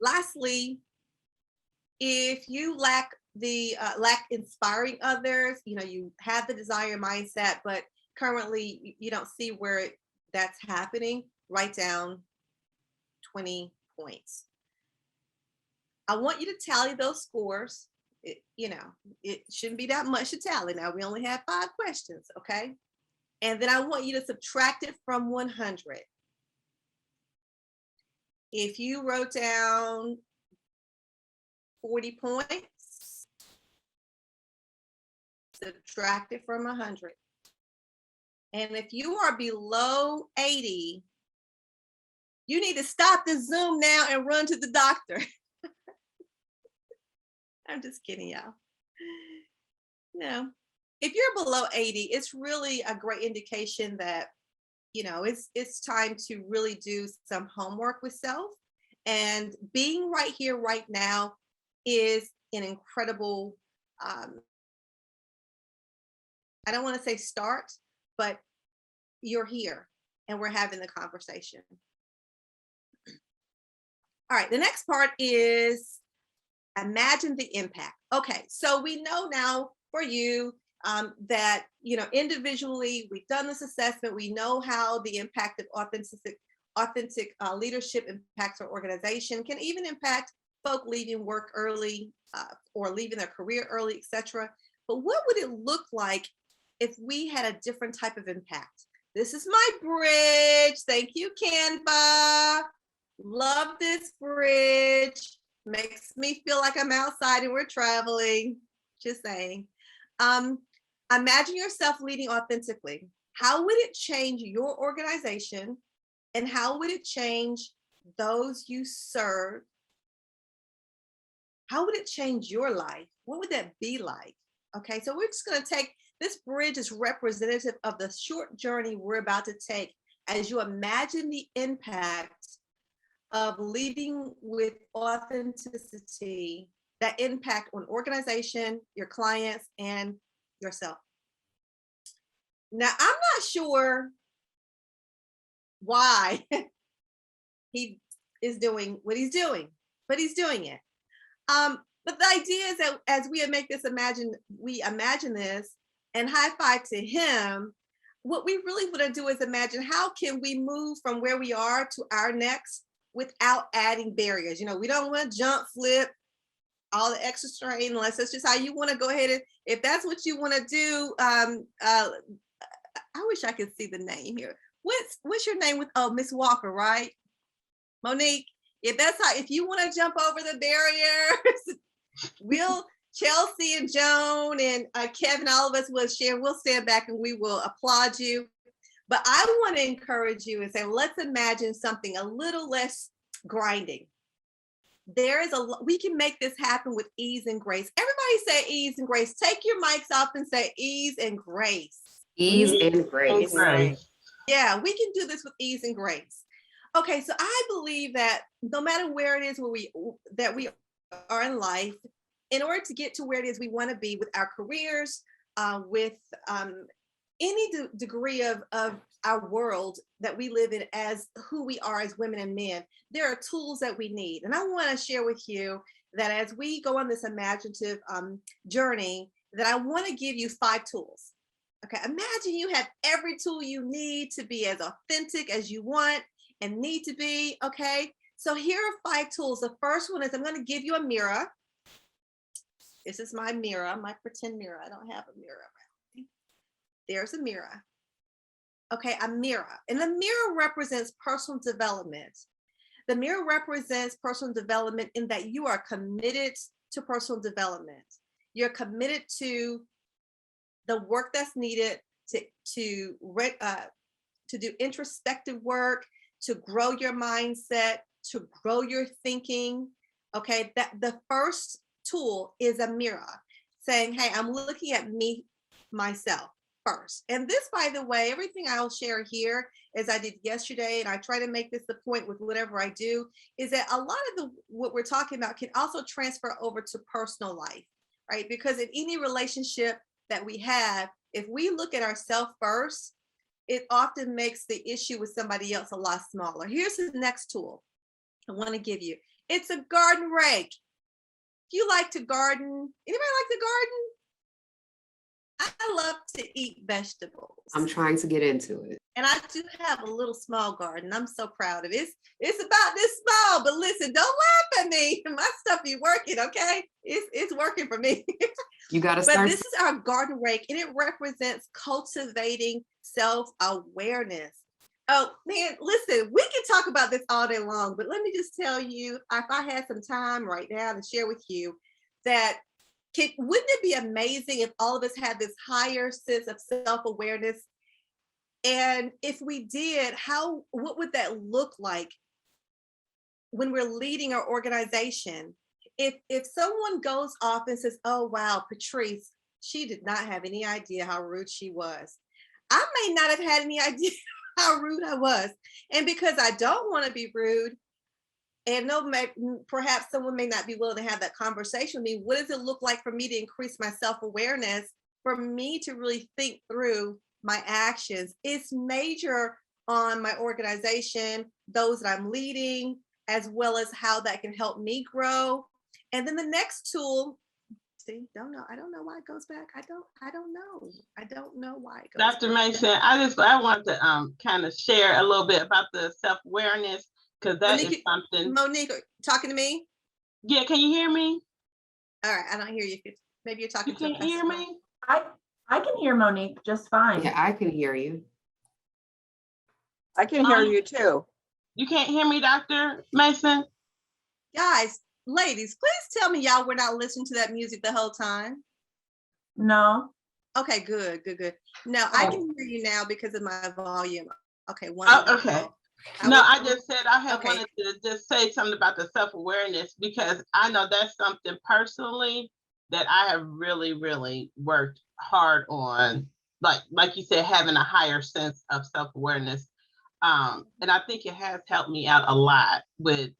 Lastly, if you lack inspiring others, you have the desire mindset, but currently you don't see where that's happening, write down 20 points. I want you to tally those scores. It shouldn't be that much to tally. Now we only have 5 questions, okay? And then I want you to subtract it from 100. If you wrote down 40 points, subtract it from 100. And if you are below 80, you need to stop the Zoom now and run to the doctor. I'm just kidding, y'all. No, if you're below 80, it's really a great indication that, it's time to really do some homework with self. And being right here, right now is an incredible, I don't want to say start, but you're here and we're having the conversation. All right, the next part is imagine the impact. Okay, so we know now for you that, individually, we've done this assessment. We know how the impact of authentic leadership impacts our organization, can even impact folk leaving work early or leaving their career early, etc. But what would it look like if we had a different type of impact? This is my bridge. Thank you, Canva. Love this bridge. Makes me feel like I'm outside and we're traveling. Just saying. Imagine yourself leading authentically. How would it change your organization? And how would it change those you serve? How would it change your life? What would that be like? Okay, so we're just going to take this bridge is representative of the short journey we're about to take as you imagine the impact of leading with authenticity, that impact on organization, your clients, and yourself. Now, I'm not sure why he is doing what he's doing, but he's doing it. But the idea is that as we imagine this and high five to him, what we really want to do is imagine how can we move from where we are to our next without adding barriers. We don't want to jump, flip, all the extra strain, unless that's just how you want to go ahead and if that's what you want to do. I wish I could see the name here. What's your name with Miss Walker, right? Monique. If you want to jump over the barriers, Chelsea and Joan and Kevin, all of us will share. We'll stand back and we will applaud you. But I want to encourage you and say, let's imagine something a little less grinding. We can make this happen with ease and grace. Everybody say ease and grace. Take your mics off and say ease and grace. Ease and grace. Yeah, we can do this with ease and grace. Okay, so I believe that no matter where it is we are in life, in order to get to where it is we want to be with our careers, with any degree of our world that we live in as who we are as women and men, there are tools that we need. And I want to share with you that as we go on this imaginative journey, that I want to give you 5 tools. Okay, imagine you have every tool you need to be as authentic as you want and need to be. Okay, so here are 5 tools. The first one is I'm going to give you a mirror. This is my mirror, my pretend mirror. I don't have a mirror around me. There's a mirror. Okay, a mirror. And the mirror represents personal development. The mirror represents personal development in that you are committed to personal development. You're committed to the work that's needed to do introspective work, to grow your mindset, to grow your thinking. Okay, that the first tool is a mirror saying, hey, I'm looking at myself first. And this, by the way, everything I'll share here, as I did yesterday, and I try to make this the point with whatever I do, is that a lot of what we're talking about can also transfer over to personal life, right? Because in any relationship that we have, if we look at ourselves first, it often makes the issue with somebody else a lot smaller. Here's the next tool I want to give you. It's a garden rake. If you like to garden, anybody like to garden? I love to eat vegetables. I'm trying to get into it. And I do have a little small garden. I'm so proud of it. It's about this small, but listen, don't laugh at me. My stuff be working, okay? It's working for me. You got to But start. this is our garden rake, and it represents cultivating self-awareness. Oh man, listen, we can talk about this all day long, but let me just tell you, if I had some time right now to share with you that wouldn't it be amazing if all of us had this higher sense of self-awareness? And if we did, what would that look like when we're leading our organization? If someone goes off and says, oh wow, Patrese, she did not have any idea how rude she was. I may not have had any idea how rude I was. And because I don't want to be rude, and perhaps someone may not be willing to have that conversation with me, what does it look like for me to increase my self-awareness, for me to really think through my actions? It's major on my organization, those that I'm leading, as well as how that can help me grow. And then the next tool, I don't know why it goes back. I don't know why it goes Dr. back. Mason, I want to kind of share a little bit about the self-awareness, because that is something. Monique, talking to me? Yeah, can you hear me? All right, I don't hear you. Maybe you're talking to You can hear me? I can hear Monique just fine. Yeah, I can hear you. I can hear you too. You can't hear me, Dr. Mason? Guys, ladies, please tell me y'all were not listening to that music the whole time. No. Okay, good. No, I can hear you now because of my volume. Okay, Okay. No, I just said I had wanted to just say something about the self-awareness, because I know that's something personally that I have really, really worked hard on. Like you said, having a higher sense of self-awareness. And I think it has helped me out a lot with,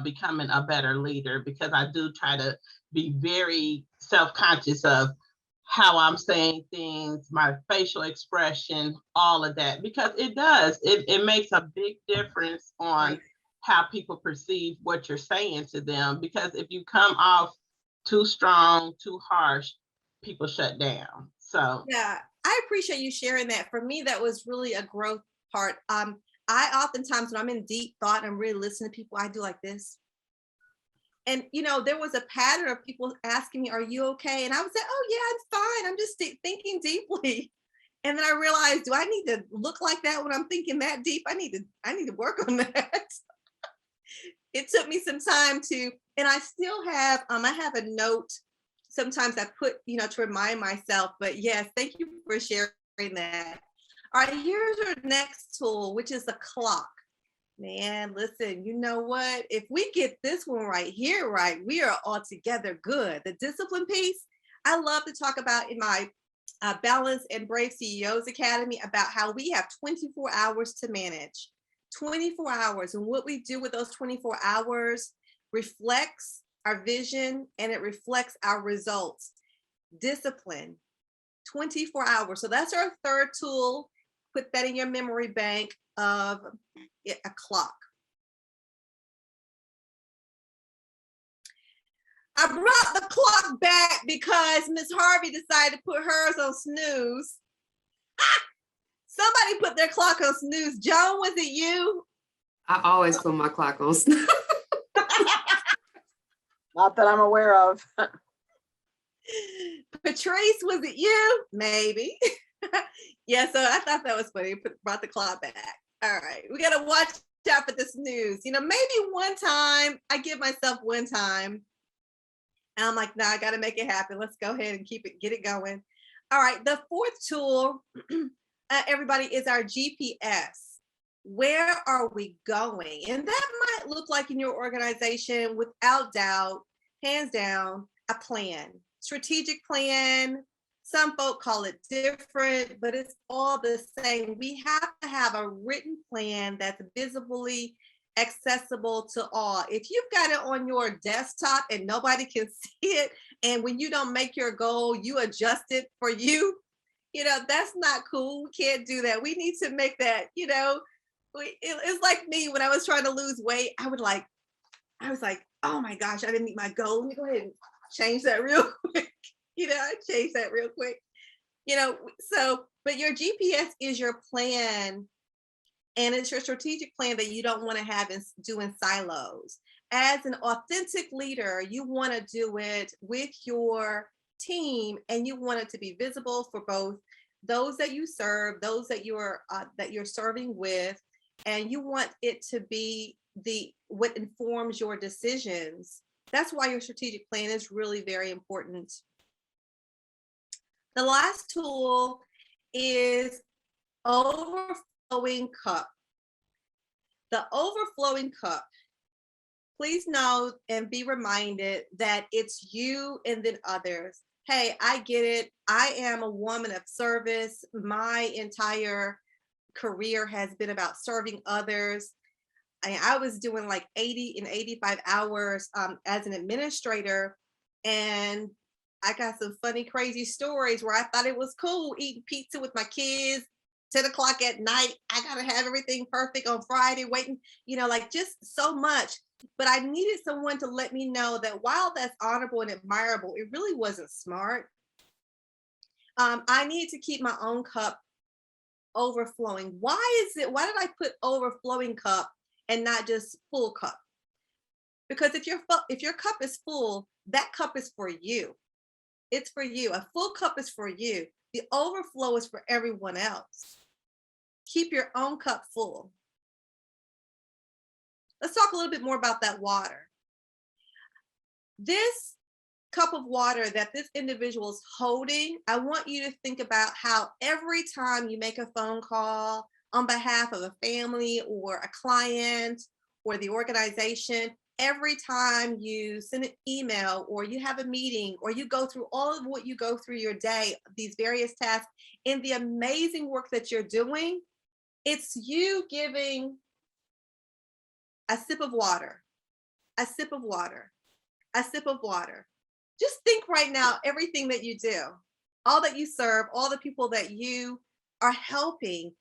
becoming a better leader, because I do try to be very self-conscious of how I'm saying things, my facial expression, all of that, because it makes a big difference on how people perceive what you're saying to them. Because if you come off too strong, too harsh, people shut down. So yeah, I appreciate you sharing that. For me, that was really a growth part. I oftentimes, when I'm in deep thought and I'm really listening to people, I do like this. And, there was a pattern of people asking me, are you okay? And I would say, oh yeah, I'm fine. I'm just thinking deeply. And then I realized, do I need to look like that when I'm thinking that deep? I need to work on that. It took me some time and I still have, I have a note. Sometimes I put, to remind myself, but yes, thank you for sharing that. All right, here's our next tool, which is the clock. Man, listen, you know what? If we get this one right here, right, we are all together good. The discipline piece, I love to talk about in my Balance and Brave CEOs Academy about how we have 24 hours to manage. 24 hours. And what we do with those 24 hours reflects our vision and it reflects our results. Discipline, 24 hours. So that's our third tool. Put that in your memory bank of a clock. I brought the clock back because Miss Harvey decided to put hers on snooze. Somebody put their clock on snooze. Joan, was it you? I always put my clock on snooze. Not that I'm aware of. Patrese, was it you? Maybe. Yeah, so I thought that was funny. Brought the clock back. All right, we got to watch out for the snooze. Maybe one time, I give myself one time. And I'm like, nah, I got to make it happen. Let's go ahead and get it going. All right, the fourth tool, everybody, is our GPS. Where are we going? And that might look like in your organization, without doubt, hands down, a plan, strategic plan. Some folk call it different, but it's all the same. We have to have a written plan that's visibly accessible to all. If you've got it on your desktop and nobody can see it, and when you don't make your goal, you adjust it for you, that's not cool. We can't do that. We need to make that, it's like me when I was trying to lose weight. I was like, oh my gosh, I didn't meet my goal. Let me go ahead and change that real quick. I changed that real quick. So, but your GPS is your plan, and it's your strategic plan that you don't want to have do in silos. As an authentic leader, you want to do it with your team, and you want it to be visible for both those that you serve, those that you're serving with, and you want it to be what informs your decisions. That's why your strategic plan is really very important. The last tool is overflowing cup. The overflowing cup. Please know and be reminded that it's you and then others. Hey, I get it. I am a woman of service. My entire career has been about serving others. I was doing like 80 and 85 hours as an administrator, and I got some funny, crazy stories where I thought it was cool eating pizza with my kids, 10 o'clock at night. I got to have everything perfect on Friday, waiting, like just so much. But I needed someone to let me know that while that's honorable and admirable, it really wasn't smart. I need to keep my own cup overflowing. Why did I put overflowing cup and not just full cup? Because if your cup is full, that cup is for you. It's for you. A full cup is for you. The overflow is for everyone else. Keep your own cup full. Let's talk a little bit more about that water. This cup of water that this individual is holding, I want you to think about how every time you make a phone call on behalf of a family or a client or the organization, every time you send an email or you have a meeting or you go through all of what you go through your day, these various tasks, in the amazing work that you're doing, it's you giving a sip of water, a sip of water, a sip of water. Just think right now, everything that you do, all that you serve, all the people that you are helping,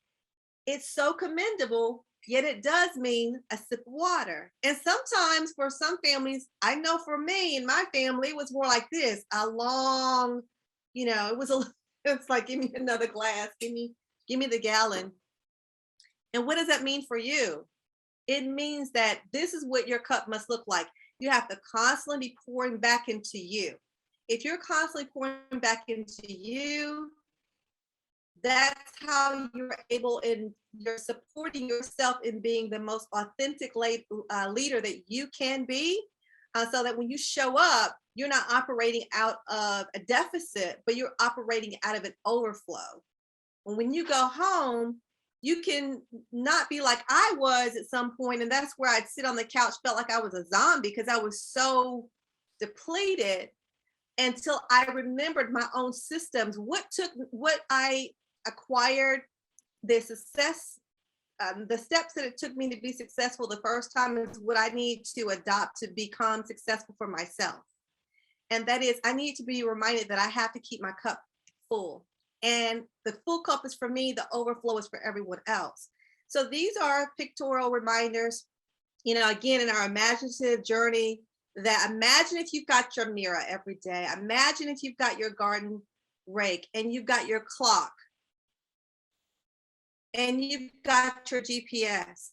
it's so commendable, yet it does mean a sip of water. And sometimes for some families, I know for me and my family, it was more like this, a long, it's like, give me another glass, give me the gallon. And what does that mean for you? It means that this is what your cup must look like. You have to constantly be pouring back into you. If you're constantly pouring back into you, that's how you're able, and you're supporting yourself in being the most authentic leader that you can be, so that when you show up, you're not operating out of a deficit, but you're operating out of an overflow. And when you go home, you can not be like I was at some point, and that's where I'd sit on the couch, felt like I was a zombie because I was so depleted, until I remembered my own systems. What I acquired, the success, the steps that it took me to be successful the first time is what I need to adopt to become successful for myself. And that is, I need to be reminded that I have to keep my cup full. And the full cup is for me, the overflow is for everyone else. So these are pictorial reminders, again, in our imaginative journey, that imagine if you've got your mirror every day. Imagine if you've got your garden rake and you've got your clock and you've got your GPS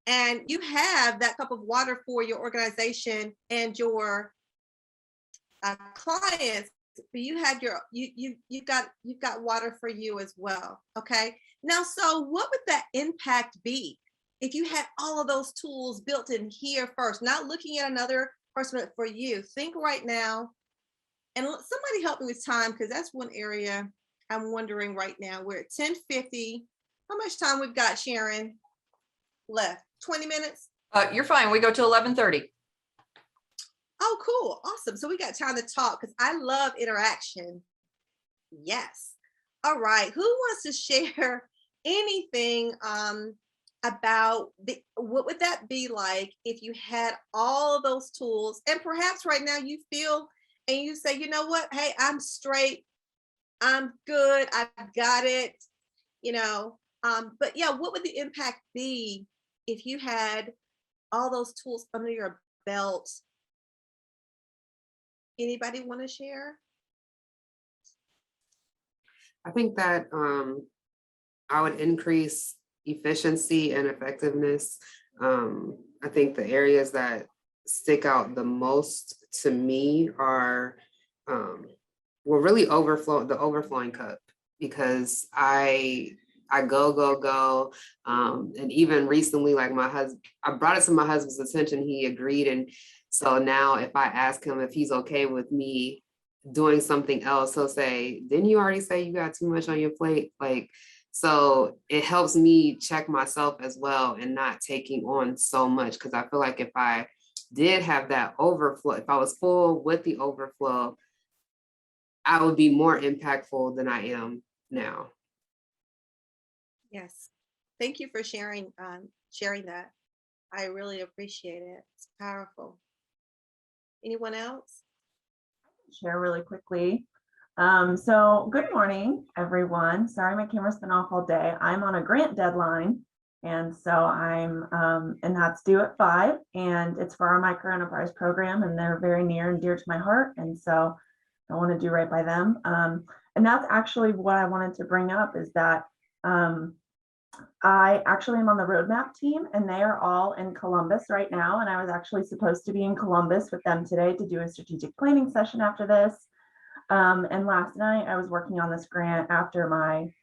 and you have that cup of water for your organization and your clients. But you have you've got water for you as well. Okay. Now, so what would that impact be if you had all of those tools built in here first, not looking at another person, but for you? Think right now, and somebody help me with time, because that's one area I'm wondering right now. We're at 10:50. How much time we've got, Sharon, left? 20 minutes? You're fine. We go to 11:30. Oh, cool. Awesome. So we got time to talk because I love interaction. Yes. All right. Who wants to share anything about what would that be like if you had all of those tools, and perhaps right now you feel and you say, you know what? Hey, I'm straight. I'm good. I've got it. But yeah, what would the impact be if you had all those tools under your belt Anybody want to share? I think that I would increase efficiency and effectiveness. I think the areas that stick out the most to me are really the overflowing cup, because I go. And even recently, like I brought it to my husband's attention, he agreed. And so now if I ask him if he's okay with me doing something else, he'll say, didn't you already say you got too much on your plate? Like, so it helps me check myself as well and not taking on so much. Cause I feel like if I did have that overflow, if I was full with the overflow, I would be more impactful than I am now. Yes. Thank you for sharing that. I really appreciate it. It's powerful. Anyone else? Share really quickly. So good morning, everyone. Sorry, my camera's been off all day. I'm on a grant deadline. And so and that's due at 5, and it's for our micro enterprise program, and they're very near and dear to my heart. And so I want to do right by them. And that's actually what I wanted to bring up, is that I actually am on the roadmap team, and they are all in Columbus right now. And I was actually supposed to be in Columbus with them today to do a strategic planning session after this. And last night I was working on this grant after my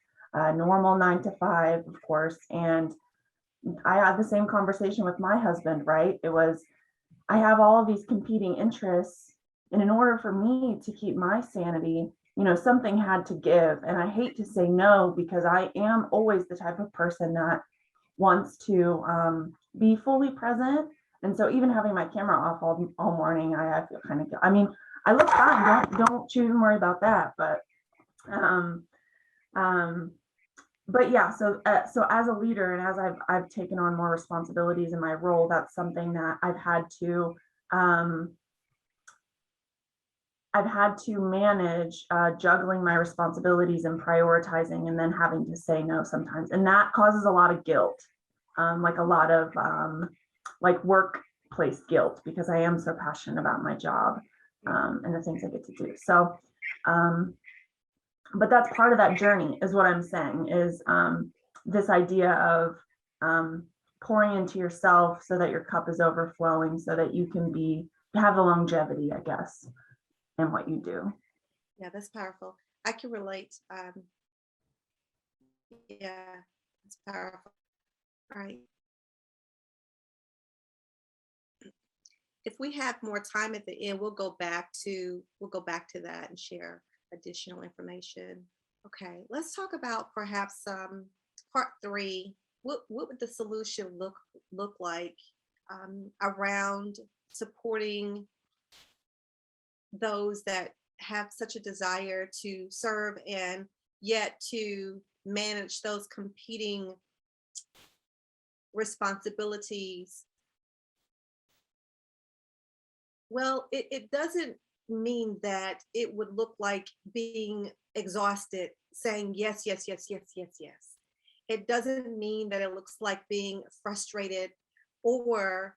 normal 9 to 5, of course. And I had the same conversation with my husband, right? It was, I have all of these competing interests, and in order for me to keep my sanity, something had to give. And I hate to say no, because I am always the type of person that wants to be fully present. And so even having my camera off all morning, I feel kind of, I look fine. Don't you even worry about that. But yeah, so as a leader, and as I've taken on more responsibilities in my role, that's something that I've had to manage, juggling my responsibilities and prioritizing, and then having to say no sometimes. And that causes a lot of guilt, like a lot of like workplace guilt, because I am so passionate about my job and the things I get to do. So, but that's part of that journey, is what I'm saying, is this idea of pouring into yourself so that your cup is overflowing, so that you can have the longevity, I guess, in what you do. Yeah, that's powerful. I can relate. Yeah, it's powerful. All right. If we have more time at the end, we'll go back to that and share additional information. Okay, let's talk about perhaps part 3. What would the solution look like around supporting those that have such a desire to serve and yet to manage those competing responsibilities? Well, it doesn't mean that it would look like being exhausted, saying yes, yes, yes, yes, yes, yes. It doesn't mean that it looks like being frustrated or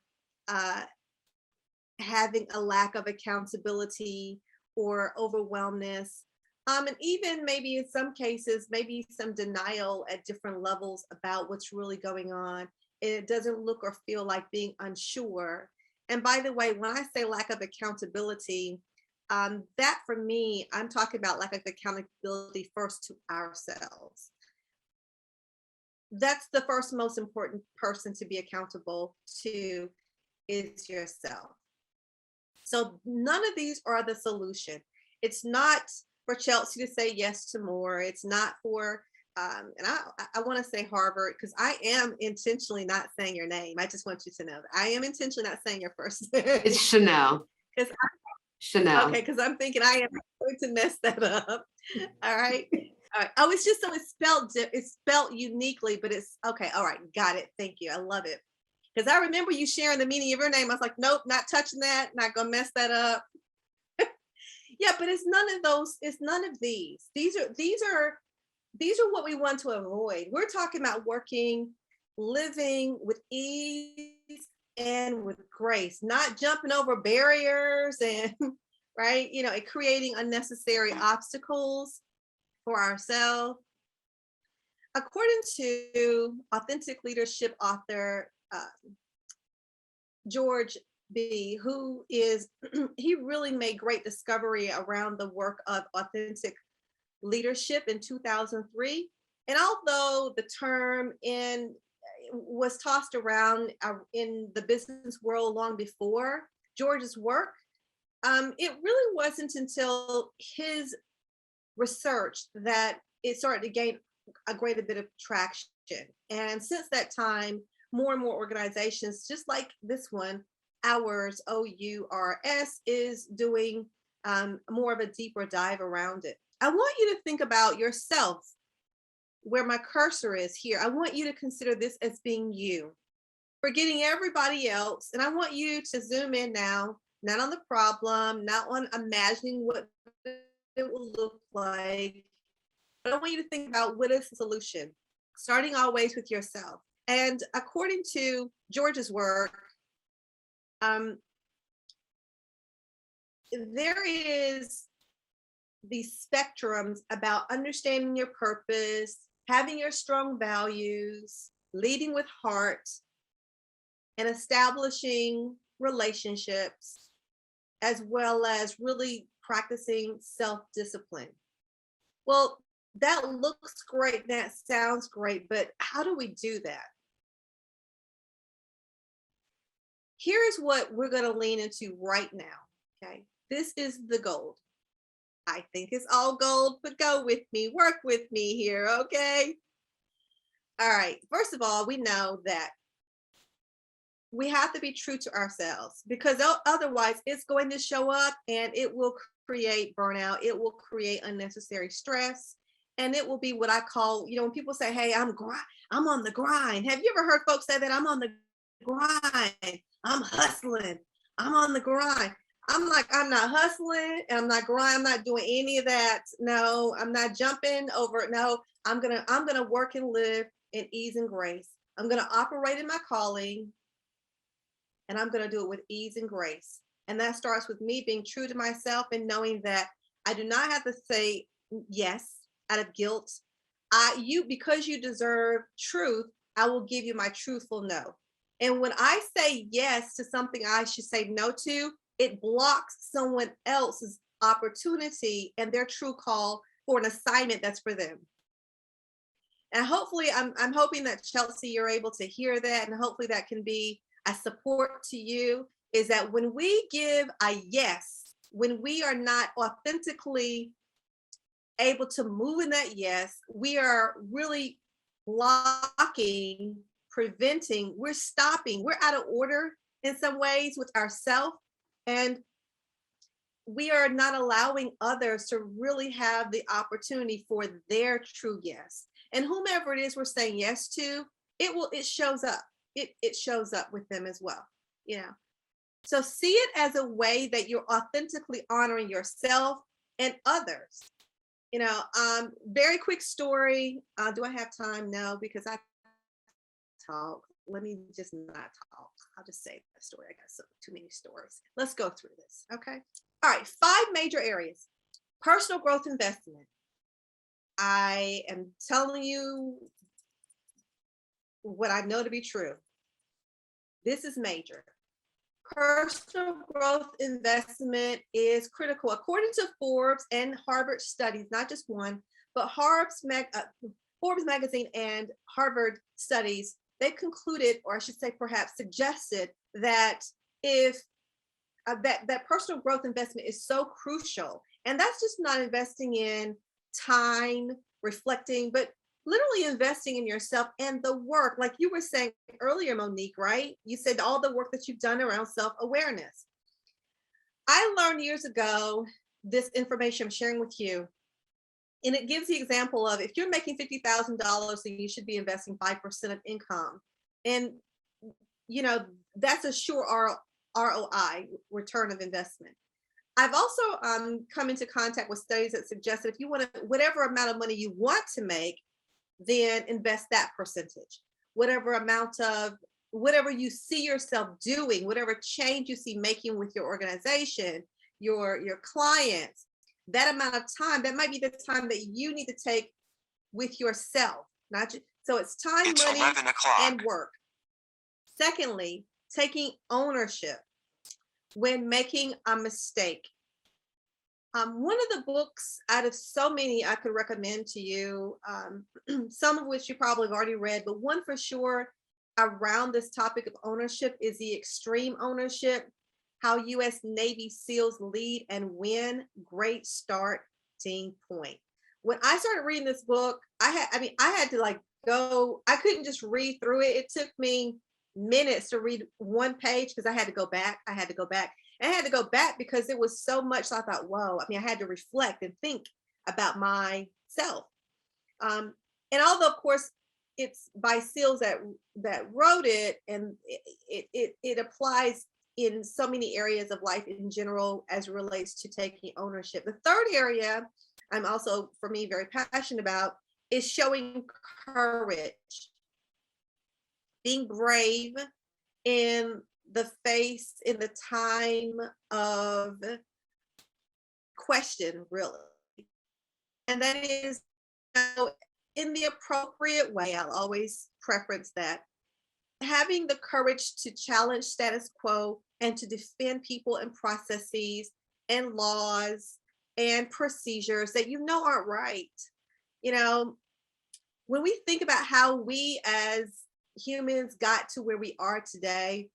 having a lack of accountability or overwhelmness. And even maybe in some cases, maybe some denial at different levels about what's really going on. And it doesn't look or feel like being unsure. And by the way, when I say lack of accountability, that for me, I'm talking about lack of accountability first to ourselves. That's the first most important person to be accountable to, is yourself. So none of these are the solution. It's not for Chelsea to say yes to more. It's not for, and I want to say Harvard, because I am intentionally not saying your name. I just want you to know that I am intentionally not saying your first name. It's Chanel. Chanel. Okay, because I'm thinking I am going to mess that up. All right. All right. Oh, it's just so it's spelled uniquely, but it's okay. All right, got it. Thank you. I love it. Because I remember you sharing the meaning of your name. I was like, nope, not touching that, not gonna mess that up. Yeah, but it's none of those, it's none of these. These are what we want to avoid. We're talking about living with ease and with grace, not jumping over barriers and right? You know, and creating unnecessary obstacles for ourselves. According to authentic leadership author George B., who is, he really made great discovery around the work of authentic leadership in 2003. And although the term was tossed around in the business world long before George's work, it really wasn't until his research that it started to gain a greater bit of traction. And since that time, more and more organizations, just like this one, ours, OURS, is doing more of a deeper dive around it. I want you to think about yourself, where my cursor is here. I want you to consider this as being you, forgetting everybody else. And I want you to zoom in now, not on the problem, not on imagining what it will look like, but I want you to think about what is the solution, starting always with yourself. And according to George's work, there is these spectrums about understanding your purpose, having your strong values, leading with heart, and establishing relationships, as well as really practicing self-discipline. Well, that looks great, that sounds great, but how do we do that? Here's what we're going to lean into right now, okay? This is the gold. I think it's all gold, but go with me, work with me here, okay? All right, first of all, we know that we have to be true to ourselves, because otherwise it's going to show up and it will create burnout. It will create unnecessary stress. And it will be what I call, you know, when people say, hey, I'm on the grind. Have you ever heard folks say that? I'm on the grind. I'm hustling. I'm on the grind. I'm like, I'm not hustling and I'm not grinding. I'm not doing any of that. No, I'm not jumping over. No, I'm gonna work and live in ease and grace. I'm gonna operate in my calling, and I'm gonna do it with ease and grace. And that starts with me being true to myself and knowing that I do not have to say yes out of guilt. Because you deserve truth, I will give you my truthful no. And when I say yes to something I should say no to, it blocks someone else's opportunity and their true call for an assignment that's for them. And hopefully, I'm hoping that, Chelsea, you're able to hear that, and hopefully that can be a support to you, is that when we give a yes, when we are not authentically able to move in that yes, we are really blocking, preventing, we're stopping, we're out of order in some ways with ourselves, and we are not allowing others to really have the opportunity for their true yes. And whomever it is we're saying yes to, it shows up. It shows up with them as well, you know. So see it as a way that you're authentically honoring yourself and others. You know, very quick story. Do I have time? No, because I talk. Let me just not talk. I'll just say the story. I got too many stories. Let's go through this, okay? All right, 5 major areas. Personal growth investment. I am telling you what I know to be true. This is major. Personal growth investment is critical. According to Forbes and Harvard studies, not just one, but Forbes magazine and Harvard studies, they concluded, or I should say perhaps suggested, that if that personal growth investment is so crucial. And that's just not investing in time, reflecting, but literally investing in yourself and the work, like you were saying earlier, Monique, right? You said all the work that you've done around self-awareness. I learned years ago this information I'm sharing with you, and it gives the example of, if you're making $50,000, then you should be investing 5% of income. And, you know, that's a sure ROI, return of investment. I've also come into contact with studies that suggest that if you want to, whatever amount of money you want to make, then invest that percentage. Whatever you see yourself doing, whatever change you see making with your organization, your clients, that amount of time, that might be the time that you need to take with yourself, not just, so it's time, It's money, 11 o'clock. and work. Secondly, taking ownership when making a mistake. One of the books out of so many I could recommend to you, some of which you probably have already read, but one for sure around this topic of ownership is The Extreme Ownership: How U.S. Navy SEALs Lead and Win. Great starting point. When I started reading this book, I had to like go, I couldn't just read through it. It took me minutes to read one page because I had to go back. And I had to go back because it was so much. So I thought, whoa, I had to reflect and think about myself. And although, of course, it's by SEALs that wrote it, and it applies in so many areas of life in general as it relates to taking ownership. The third area I'm also, for me, very passionate about is showing courage, being brave in the time of question, really. And that is, in the appropriate way. I'll always preference that. Having the courage to challenge status quo and to defend people and processes and laws and procedures that aren't right. When we think about how we as humans got to where we are today,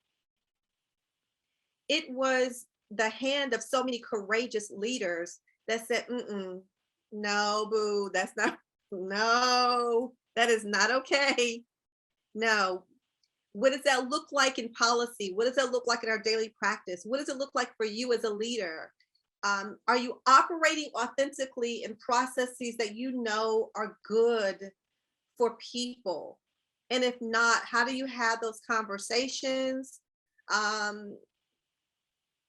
it was the hand of so many courageous leaders that said, no, boo, no, that is not okay. No. What does that look like in policy? What does that look like in our daily practice? What does it look like for you as a leader? Are you operating authentically in processes that are good for people? And if not, how do you have those conversations,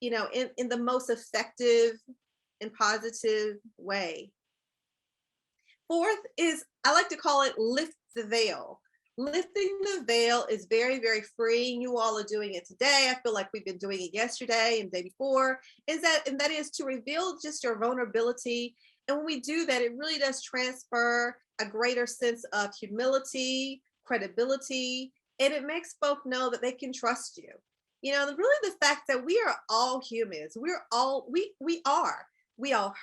in the most effective and positive way? Fourth is, I like to call it lift the veil. Lifting the veil is very, very freeing. You all are doing it today. I feel like we've been doing it yesterday and the day before. And that is to reveal just your vulnerability. And when we do that, it really does transfer a greater sense of humility, credibility, and it makes folk know that they can trust you. Really the fact that we are all humans. We all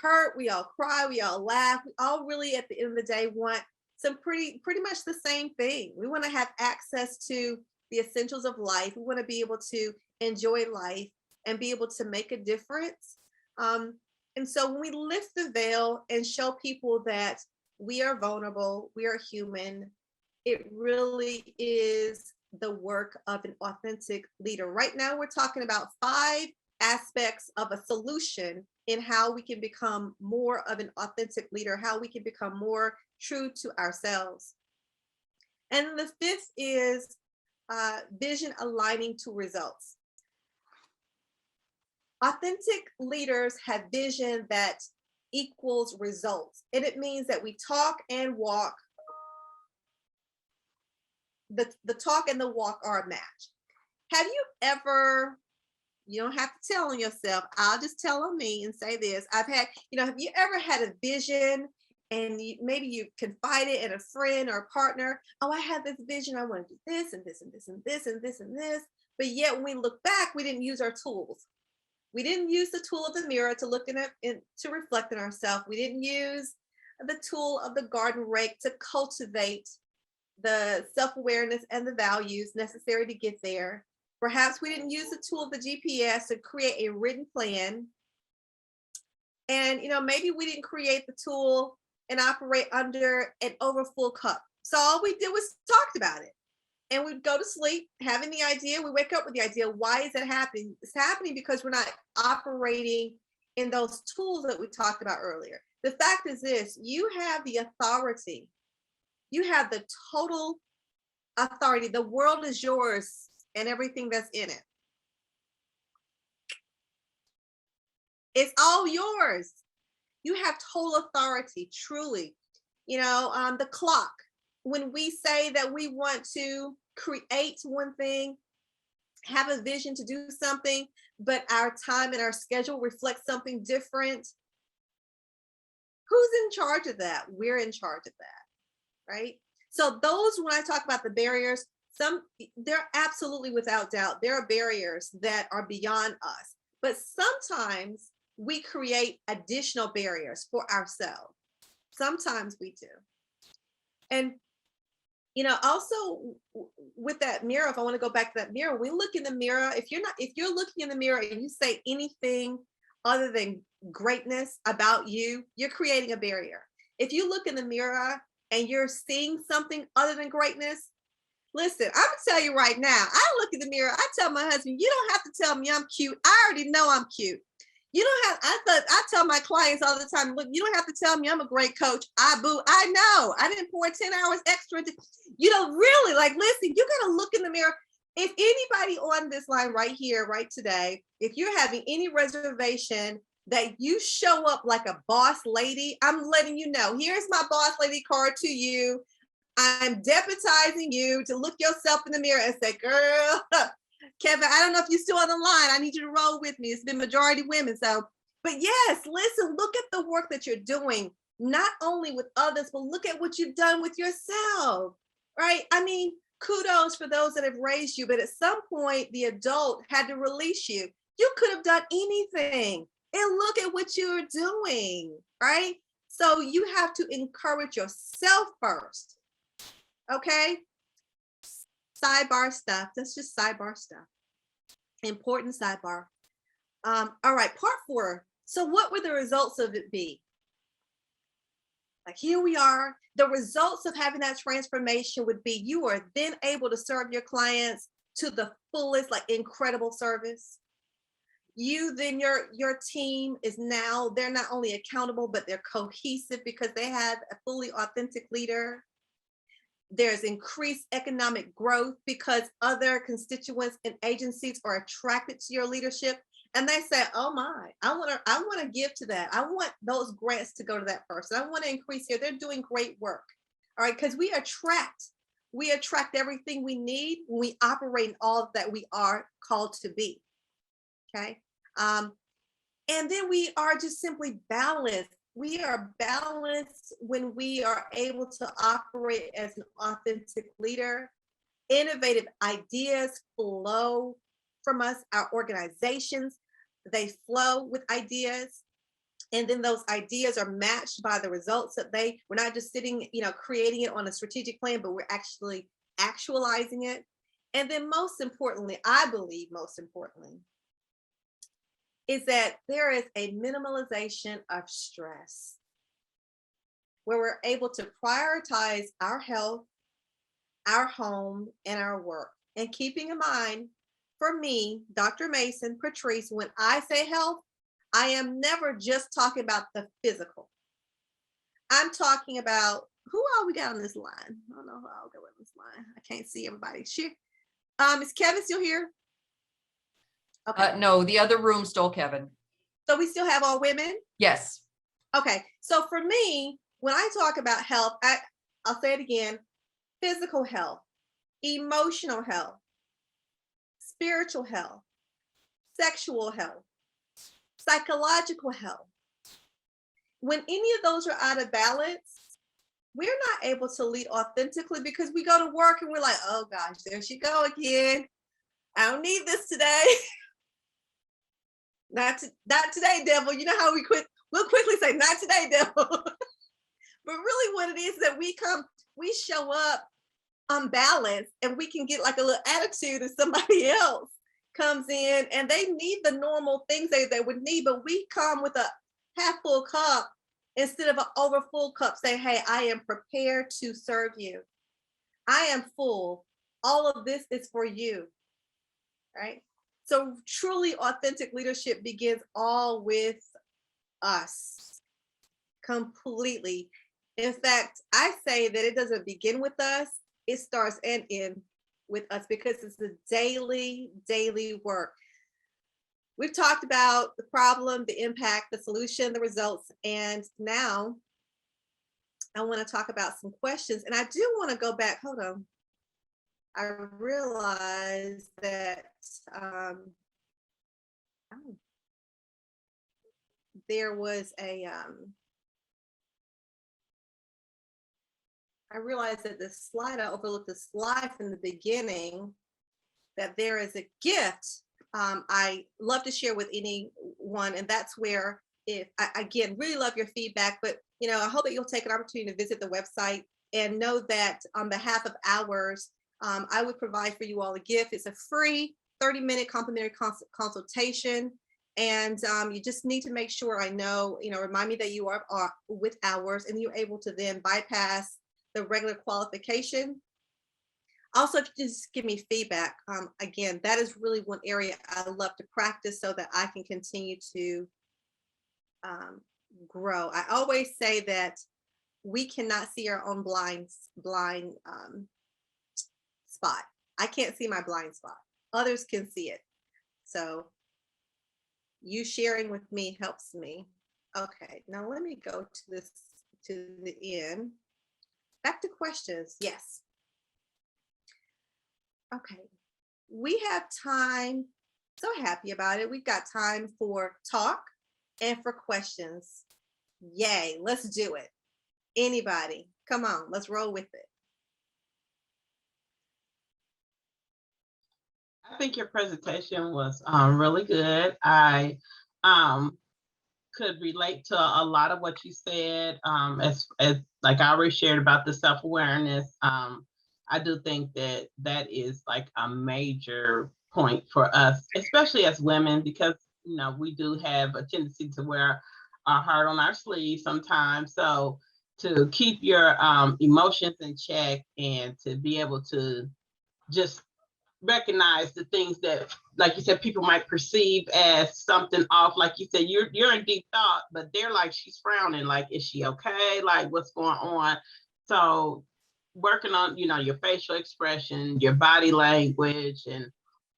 hurt, we all cry, we all laugh. We all really at the end of the day want some pretty much the same thing. We want to have access to the essentials of life. We want to be able to enjoy life and be able to make a difference. And so when we lift the veil and show people that we are vulnerable, we are human, it really is the work of an authentic leader. Right now, we're talking about 5 aspects of a solution in how we can become more of an authentic leader, how we can become more true to ourselves. And the 5th is vision aligning to results. Authentic leaders have vision that equals results. And it means that we talk and walk. The talk and the walk are a match. Have you ever, you don't have to tell on yourself, I'll just tell on me and say this. Have you ever had a vision and maybe you confided in a friend or a partner? Oh, I have this vision. I want to do this and this and this and this and this and this. But yet when we look back, we didn't use our tools. We didn't use the tool of the mirror to look in it, to reflect on ourselves. We didn't use the tool of the garden rake to cultivate the self-awareness and the values necessary to get there. Perhaps we didn't use the tool of the GPS to create a written plan. And, maybe we didn't create the tool and operate under an overfull cup. So all we did was talked about it. And we'd go to sleep having the idea. We wake up with the idea. Why is it happening? It's happening because we're not operating in those tools that we talked about earlier. The fact is this: you have the authority. You have the total authority. The world is yours and everything that's in it. It's all yours. You have total authority, truly. The clock. When we say that we want to create one thing, have a vision to do something, but our time and our schedule reflects something different. Who's in charge of that? We're in charge of that, right? So those, when I talk about the barriers, they're absolutely without doubt, there are barriers that are beyond us, but sometimes we create additional barriers for ourselves. Sometimes we do. And also with that mirror, if I want to go back to that mirror, we look in the mirror. If you're looking in the mirror and you say anything other than greatness about you, you're creating a barrier. If you look in the mirror and you're seeing something other than greatness, listen, I'm gonna tell you right now, I look in the mirror, I tell my husband, you don't have to tell me I'm cute. I already know I'm cute. You don't have, I tell my clients all the time, look, you don't have to tell me I'm a great coach. I know. I didn't pour 10 hours extra. Really, like, listen, you got to look in the mirror. If anybody on this line right here, right today, if you're having any reservation that you show up like a boss lady, I'm letting you know, here's my boss lady card to you. I'm deputizing you to look yourself in the mirror and say, girl, Kevin, I don't know if you're still on the line. I need you to roll with me. It's been majority women. So, but yes, listen, look at the work that you're doing, not only with others, but look at what you've done with yourself, right? I mean, kudos for those that have raised you, but at some point, the adult had to release you. You could have done anything. And look at what you're doing, right? So you have to encourage yourself first, okay? Sidebar stuff. That's just sidebar stuff. Important sidebar. All right, part 4. So what would the results of it be? Like, here we are. The results of having that transformation would be you are then able to serve your clients to the fullest, like incredible service. You then your team is now, they're not only accountable, but they're cohesive because they have a fully authentic leader. There's increased economic growth because other constituents and agencies are attracted to your leadership. And they say, oh my, I want to give to that. I want those grants to go to that person. I want to increase here. They're doing great work. All right, because we attract everything we need when we operate in all that we are called to be. Okay. And then we are just simply balanced. We are balanced when we are able to operate as an authentic leader. Innovative ideas flow from us, our organizations, they flow with ideas. And then those ideas are matched by the results that we're not just sitting, creating it on a strategic plan, but we're actually actualizing it. And then most importantly, I believe most importantly, is that there is a minimalization of stress where we're able to prioritize our health, our home, and our work. And keeping in mind, for me, Dr. Mason, Patrese, when I say health, I am never just talking about the physical. I'm talking about who all we got on this line. I don't know who all got on this line. I can't see everybody. Is Kevin still here? Okay. No, the other room stole Kevin. So we still have all women? Yes. Okay. So for me, when I talk about health, I'll say it again, physical health, emotional health, spiritual health, sexual health, psychological health. When any of those are out of balance, we're not able to lead authentically because we go to work and we're like, oh gosh, there she go again. I don't need this today. Not today, devil. You know how we'll quickly say, not today, devil. But really what it is that we show up unbalanced and we can get like a little attitude if somebody else comes in and they need the normal things they would need, but we come with a half full cup instead of an over full cup. Say, hey, I am prepared to serve you. I am full. All of this is for you, right? So truly authentic leadership begins all with us completely. In fact, I say that it doesn't begin with us. It starts and ends with us because it's the daily work. We've talked about the problem, the impact, the solution, the results, and now I want to talk about some questions. And I do want to go back. Hold on. I realized that Oh. There was I realized that the slide, I overlooked the slide from the beginning, that there is a gift I love to share with anyone. And that's where, if I, again, really love your feedback, but I hope that you'll take an opportunity to visit the website and know that on behalf of ours, I would provide for you all a gift. It's a free 30-minute complimentary consultation. And you just need to make sure remind me that you are with ours, and you're able to then bypass the regular qualification. Also, if you just give me feedback, again, that is really one area I love to practice so that I can continue to grow. I always say that we cannot see our own blind spot. I can't see my blind spot. Others can see it. So you sharing with me helps me. Okay, now let me go to the end. Back to questions. Yes. Okay, we have time. So happy about it. We've got time for talk and for questions. Yay, let's do it. Anybody, come on, let's roll with it. I think your presentation was really good. I could relate to a lot of what you said. As like I already shared about the self-awareness. I do think that is like a major point for us, especially as women, because we do have a tendency to wear our heart on our sleeve sometimes. So to keep your emotions in check and to be able to just recognize the things that, like you said, people might perceive as something off. Like you said, you're in deep thought, but they're like, she's frowning, like, is she okay? Like, what's going on? So working on, your facial expression, your body language, and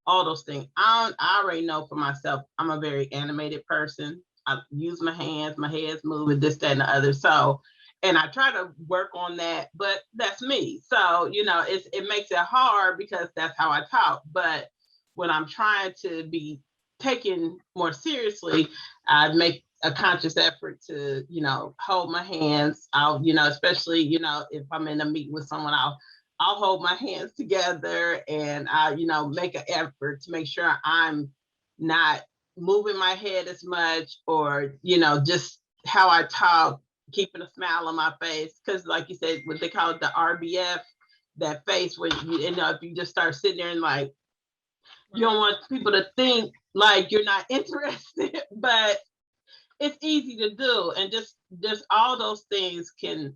all those things. I already know for myself, I'm a very animated person. I use my hands, my head's moving, this, that, and the other. So, and I try to work on that, but that's me. So, it makes it hard because that's how I talk. But when I'm trying to be taken more seriously, I make a conscious effort to, hold my hands out, especially, if I'm in a meeting with someone, I'll hold my hands together, and I, make an effort to make sure I'm not moving my head as much, or, just how I talk, keeping a smile on my face. Because like you said, what they call it, the RBF, that face where if you just start sitting there and like, you don't want people to think like you're not interested, but it's easy to do. And just all those things can,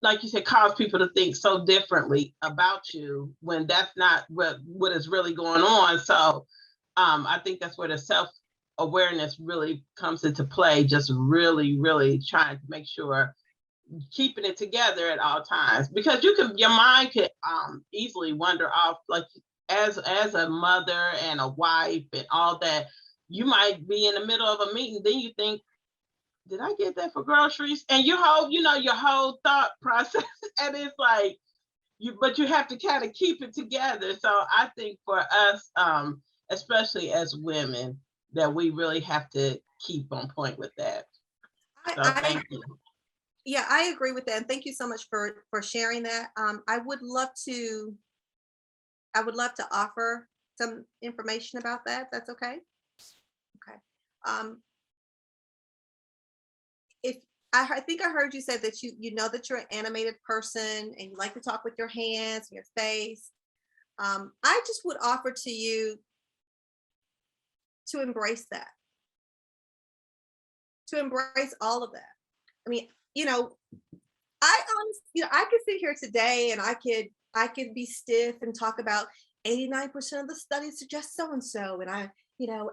like you said, cause people to think so differently about you when that's not what is really going on. So I think that's where the self-awareness really comes into play, just really, really trying to make sure keeping it together at all times, because your mind could easily wander off. Like as a mother and a wife and all that, you might be in the middle of a meeting, then you think, did I get that for groceries? And your whole thought process, and it's like but you have to kind of keep it together. So I think for us, especially as women, that we really have to keep on point with that. So thank you. Yeah, I agree with that. And thank you so much for sharing that. I would love to offer some information about that. That's okay. Okay. If I think I heard you say that you know that you're an animated person and you like to talk with your hands and your face. I just would offer to you to embrace that, to embrace all of that. I mean, I honestly, I could sit here today and I could be stiff and talk about 89% of the studies suggest so and so, and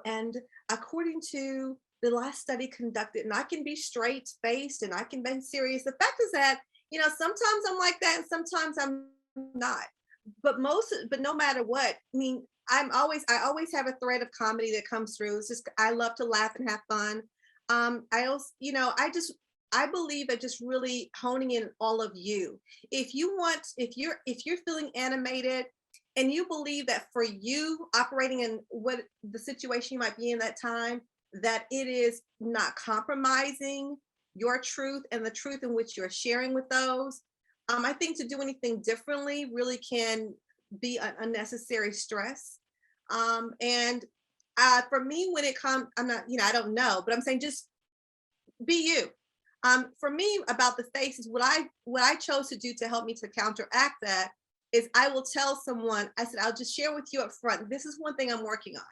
and according to the last study conducted, and I can be straight faced and I can be serious. The fact is that, sometimes I'm like that and sometimes I'm not. But no matter what, I mean, I always have a thread of comedy that comes through. It's just, I love to laugh and have fun. I also, I believe that just really honing in all of you. If you're feeling animated and you believe that for you operating in what the situation you might be in that time, that it is not compromising your truth and the truth in which you're sharing with those, I think to do anything differently really can be an unnecessary stress. And for me, when it comes, I'm not, I don't know, but I'm saying just be you. For me, about the faces, what I chose to do to help me to counteract that is I will tell someone, I said, I'll just share with you up front. This is one thing I'm working on.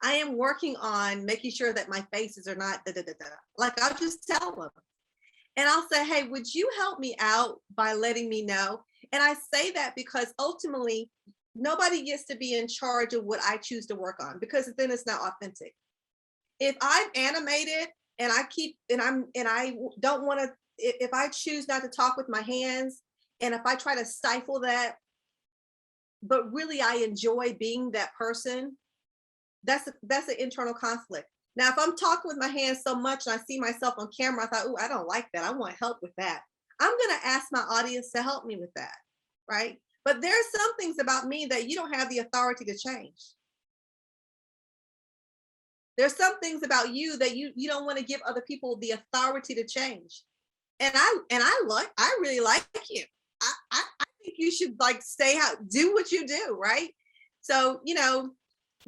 I am working on making sure that my faces are not da da da da. Like I'll just tell them. And I'll say, hey, would you help me out by letting me know? And I say that because ultimately nobody gets to be in charge of what I choose to work on, because then it's not authentic. If I'm animated and I don't want to, if I choose not to talk with my hands, and if I try to stifle that, but really I enjoy being that person, that's an internal conflict. Now, if I'm talking with my hands so much and I see myself on camera, I thought, oh, I don't like that. I want help with that. I'm going to ask my audience to help me with that, right? But there's some things about me that you don't have the authority to change. There's some things about you that you don't want to give other people the authority to change. And I really like you. I think you should like do what you do, right? So,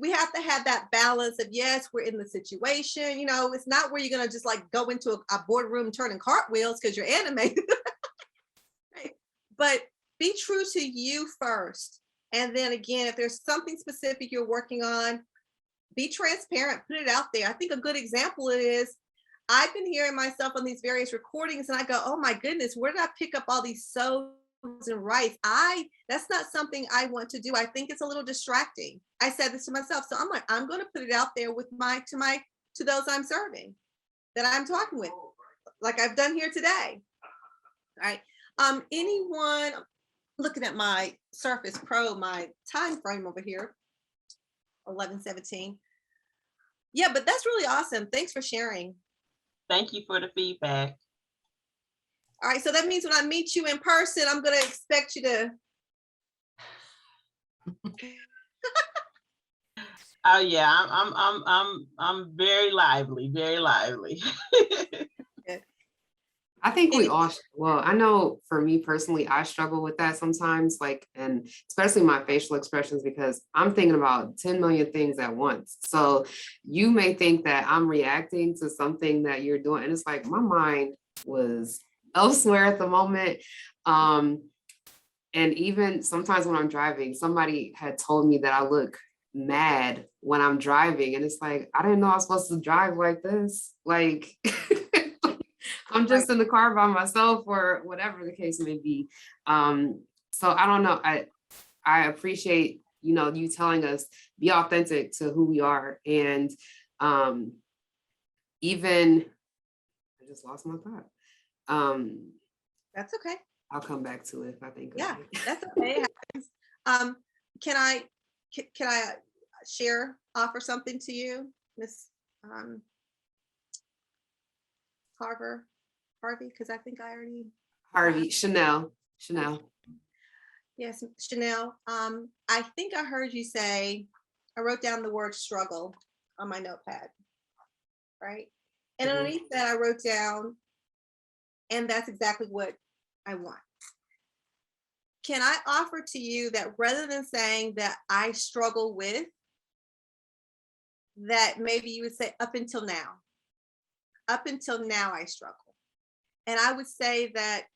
we have to have that balance of, yes, we're in the situation. It's not where you're going to just like go into a boardroom turning cartwheels because you're animated. Right? But be true to you first. And then again, if there's something specific you're working on, be transparent, put it out there. I think a good example is I've been hearing myself on these various recordings and I go, oh my goodness, where did I pick up all these so's and rights? That's not something I want to do. I think it's a little distracting. I said this to myself. So I'm like, I'm going to put it out there with to those I'm serving, that I'm talking with, like I've done here today. All right. Anyone looking at my Surface Pro, my time frame over here, 11:17. Yeah, but that's really awesome. Thanks for sharing. Thank you for the feedback. All right, so that means when I meet you in person, I'm going to expect you to. Oh yeah, I'm very lively, very lively. I think we all, well, I know for me personally, I struggle with that sometimes, and especially my facial expressions, because I'm thinking about 10 million things at once. So you may think that I'm reacting to something that you're doing, and it's like my mind was elsewhere at the moment. And even sometimes when I'm driving, somebody had told me that I look mad when I'm driving, and it's like, I didn't know I was supposed to drive like this. Like, I'm just in the car by myself or whatever the case may be. So I don't know. I appreciate, you telling us, be authentic to who we are. And even, I just lost my thought. That's okay. I'll come back to it if I think. Yeah, that's okay. It happens. Can I offer something to you, Miss Harvey, because I think I already. Harvey, Chanel. Yes, Chanel. I think I heard you say, I wrote down the word struggle on my notepad, right? And underneath that I wrote down, and that's exactly what I want. Can I offer to you that rather than saying that I struggle with, that maybe you would say up until now I struggle. And I would say that,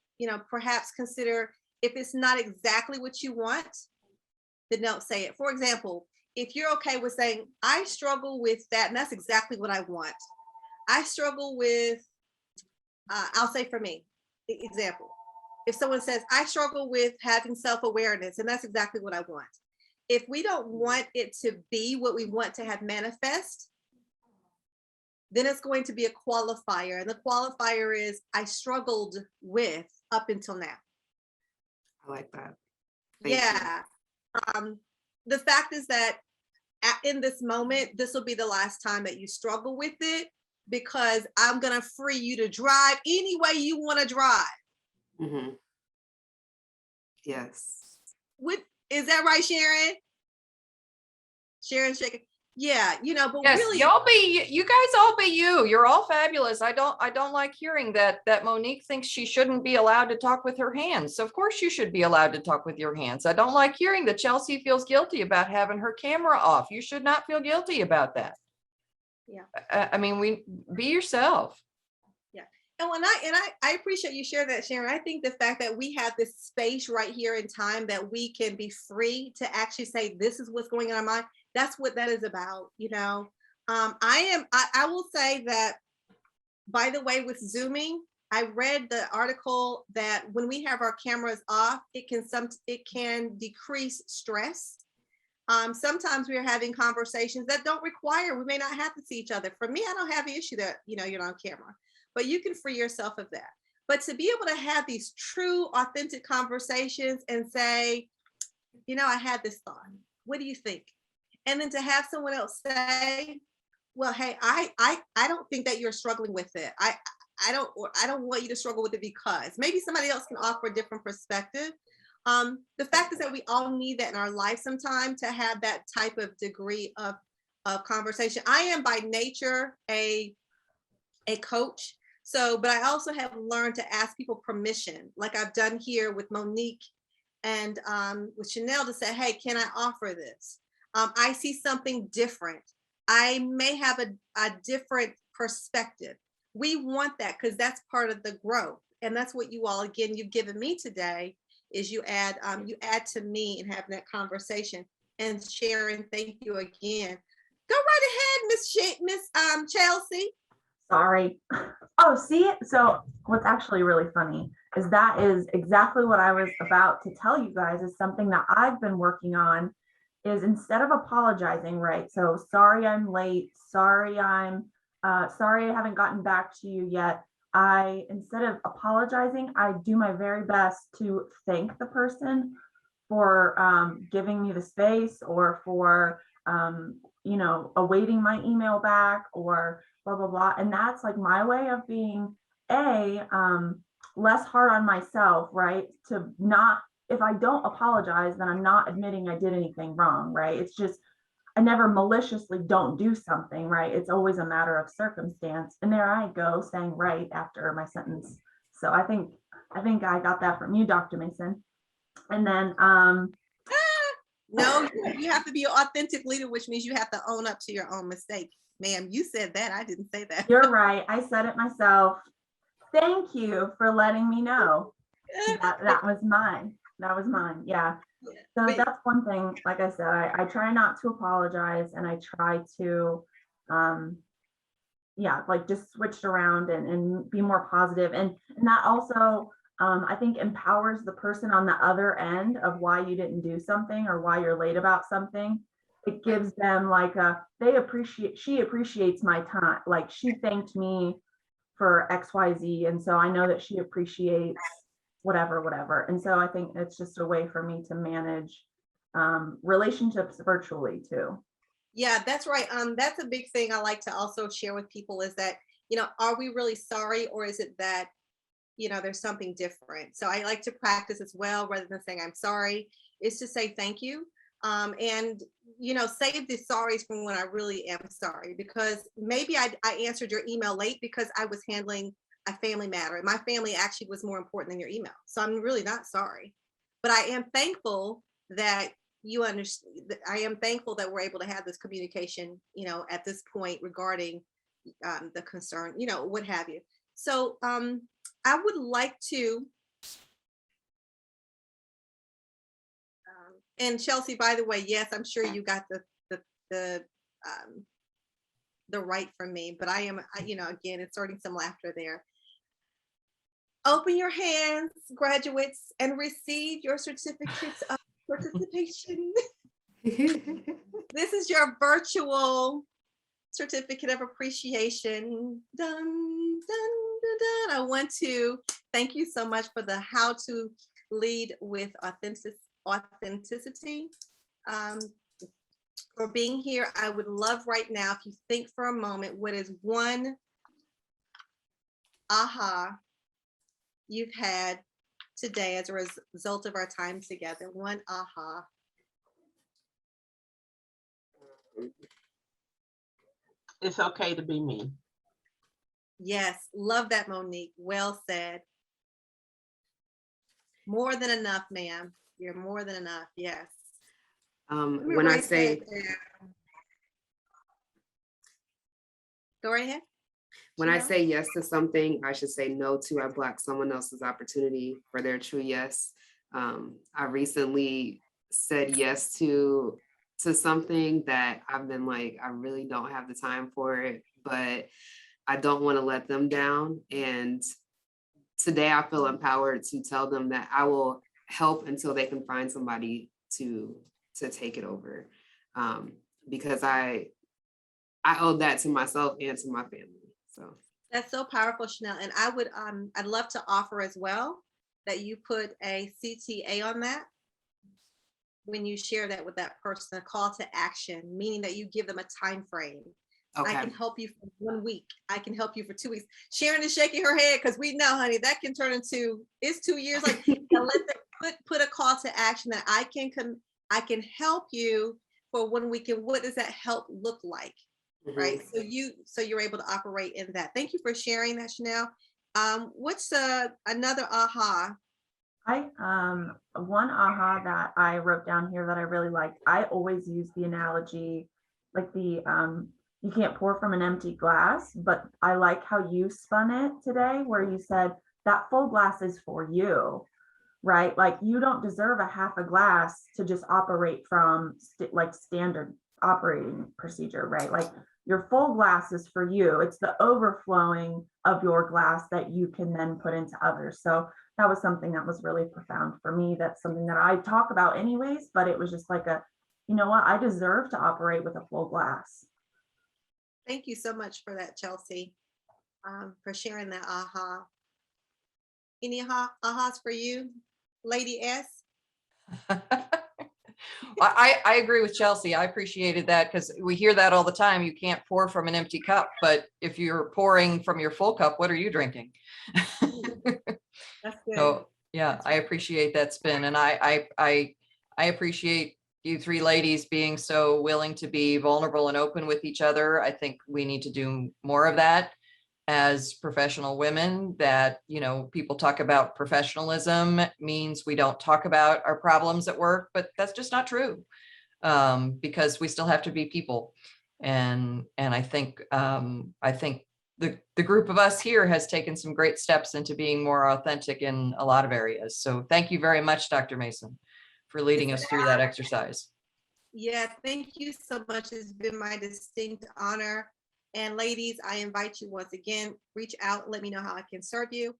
perhaps consider, if it's not exactly what you want, then don't say it. For example, if you're okay with saying, I struggle with that, and that's exactly what I want. I struggle with, I'll say for me, example, if someone says, I struggle with having self-awareness, and that's exactly what I want. If we don't want it to be what we want to have manifest, then it's going to be a qualifier. And the qualifier is, I struggled with up until now. I like that. Thank you. The fact is that in this moment, this will be the last time that you struggle with it, because I'm going to free you to drive any way you want to drive. Mm-hmm. Yes. Is that right, Sharon? Sharon shaking. Yeah, but Yes, really, you guys all be you. You're all fabulous. I don't like hearing that Monique thinks she shouldn't be allowed to talk with her hands. So of course you should be allowed to talk with your hands. I don't like hearing that Chelsea feels guilty about having her camera off. You should not feel guilty about that. Yeah. I mean, be yourself. Yeah. And I appreciate you sharing that, Sharon. I think the fact that we have this space right here in time that we can be free to actually say, this is what's going on in our mind. That's what that is about. I will say that, by the way, with Zooming, I read the article that when we have our cameras off, it can decrease stress. Sometimes we're having conversations that don't require, we may not have to see each other. For me, I don't have the issue that, you're not on camera, but you can free yourself of that. But to be able to have these true, authentic conversations and say, I had this thought. What do you think? And then to have someone else say, well, hey, I don't think that you're struggling with it. I don't want you to struggle with it, because maybe somebody else can offer a different perspective. The fact is that we all need that in our life sometime, to have that type of degree of conversation. I am by nature a coach. So, but I also have learned to ask people permission, like I've done here with Monique and with Chanel, to say, hey, can I offer this? I see something different. I may have a different perspective. We want that, because that's part of the growth. And that's what you all, again, you've given me today, is you add to me and having that conversation. And Sharon, thank you again. Go right ahead, Miss Chelsea. Sorry. Oh, see, so what's actually really funny is that is exactly what I was about to tell you guys, is something that I've been working on, is instead of apologizing, right? So sorry I'm late, sorry I haven't gotten back to you yet. Instead of apologizing, I do my very best to thank the person for giving me the space, or for awaiting my email back, or blah blah blah. And that's like my way of being less hard on myself, right? To not, if I don't apologize, then I'm not admitting I did anything wrong, right? It's just, I never maliciously don't do something, right? It's always a matter of circumstance. And there I go, saying right after my sentence. So I think I got that from you, Dr. Mason. And then no, you have to be an authentic leader, which means you have to own up to your own mistake. Ma'am, you said that. I didn't say that. You're right. I said it myself. Thank you for letting me know. That was mine. That was mine. Yeah. So that's one thing. Like I said, I try not to apologize, and I try to, like just switch around and be more positive. And that also, I think, empowers the person on the other end of why you didn't do something, or why you're late about something. It gives them like she appreciates my time. Like, she thanked me for XYZ. And so I know that she appreciates whatever. And so I think it's just a way for me to manage relationships virtually too. Yeah, that's right. That's a big thing I like to also share with people, is that, are we really sorry, or is it that, there's something different? So I like to practice as well, rather than saying I'm sorry, is to say thank you. And save the sorries from when I really am sorry, because maybe I answered your email late because I was handling a family matter. My family actually was more important than your email. So I'm really not sorry, but I am thankful that you understand. I am thankful that we're able to have this communication, at this point, regarding the concern, what have you. So I would like to, and Chelsea, by the way, yes, I'm sure you got the right from me, but I am, again, inserting some laughter there. Open your hands, graduates, and receive your certificates of participation. This is your virtual certificate of appreciation. Dun, dun, dun, dun. I want to thank you so much for the How to Lead with Authenticity. For being here. I would love right now, if you think for a moment, what is one aha you've had today as a result of our time together? One aha. It's okay to be me. Yes, love that, Monique. Well said. More than enough, ma'am. You're more than enough. Yes. Let me When I write say, that down. Go right ahead. when I Janelle? say yes to something, I should say no to. I block someone else's opportunity for their true yes. I recently said yes to something that I've been like, I really don't have the time for it, but I don't want to let them down. And today I feel empowered to tell them that I will help until they can find somebody to take it over. Because I owe that to myself and to my family. So That's so powerful, Chanel. And I would, I'd love to offer as well that you put a CTA on that when you share that with that person, a call to action, meaning that you give them a time frame. okay. I can help you for 1 week. I can help you for 2 weeks. Sharon is shaking her head because we know, honey, that can turn into, it's 2 years. Like, now let them put a call to action that I can help you for 1 week. And what does that help look like? Right. So you're able to operate in that. Thank you for sharing that, Chanel. What's another aha? One aha that I wrote down here that I really liked. I always use the analogy, like you can't pour from an empty glass, but I like how you spun it today, where you said that full glass is for you, right? Like you don't deserve a half a glass to just operate from like standard operating procedure, right? Like your full glass is for you. It's the overflowing of your glass that you can then put into others. So that was something that was really profound for me. That's something that I talk about anyways, but it was just like you know what? I deserve to operate with a full glass. Thank you so much for that, Chelsea, for sharing that aha. Any ahas for you, Lady S? I agree with Chelsea. I appreciated that because we hear that all the time. You can't pour from an empty cup, but if you're pouring from your full cup, what are you drinking? That's good. So yeah, I appreciate that spin, and I appreciate you three ladies being so willing to be vulnerable and open with each other. I think we need to do more of that as professional women. That, you know, people talk about professionalism means we don't talk about our problems at work, but that's just not true, because we still have to be people. And I think the group of us here has taken some great steps into being more authentic in a lot of areas. So thank you very much, Dr. Mason, for leading us through that exercise. Yeah, thank you so much. It's been my distinct honor. And ladies, I invite you once again, reach out, let me know how I can serve you.